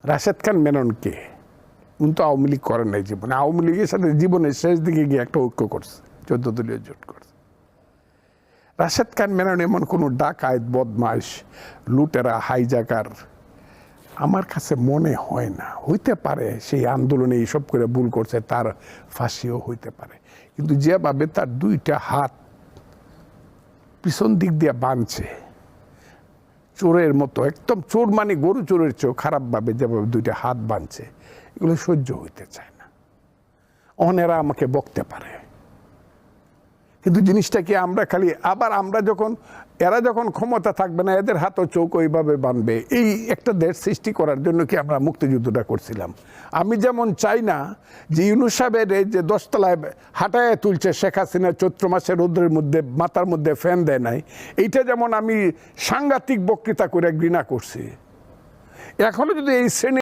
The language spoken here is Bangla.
রাশেদ খান মেননকে উনি তো আওয়ামী লীগ করেন নাই জীবনে, আওয়ামী লীগের সাথে জীবনের শেষ দিকে গিয়ে একটা ঐক্য করছে, 14 দলীয় জোট করছে। রাশেদ খান মেনন এমন কোনো ডাকাত, বদমাইশ, লুটেরা, হাইজাকার আমার কাছে মনে হয় না। হইতে পারে সেই আন্দোলনে এইসব করে ভুল করছে, তার ফাঁসিও হইতে পারে, কিন্তু যেভাবে তার দুইটা হাত পিছন দিক দিয়ে বাঁধছে চোরের মতো, একদম চোর মানে গরু চোরের চেয়েও খারাপভাবে যেভাবে দুইটা হাত বাঁধছে, এগুলো সহ্য হইতে চায় না। অনেরা আমাকে বকতে পারে, কিন্তু জিনিসটা কি আমরা খালি আবার আমরা যখন এরা যখন ক্ষমতা থাকবে না এদের হাতও চৌক ওইভাবে বাঁধবে, এই একটা দেশ সৃষ্টি করার জন্য কি আমরা মুক্তিযুদ্ধটা করছিলাম? আমি যেমন চাই না যে ইউনূস সাহেবের এই যে 10 তলায় হাঁটায় তুলছে শেখ হাসিনা চৈত্র মাসে রৌদ্রের মধ্যে মাথার মধ্যে ফ্যান দেয় নাই, এইটা যেমন আমি সাংঘাতিক বক্তৃতা করে ঘৃণা করছি, এখনো যদি এই শ্রেণী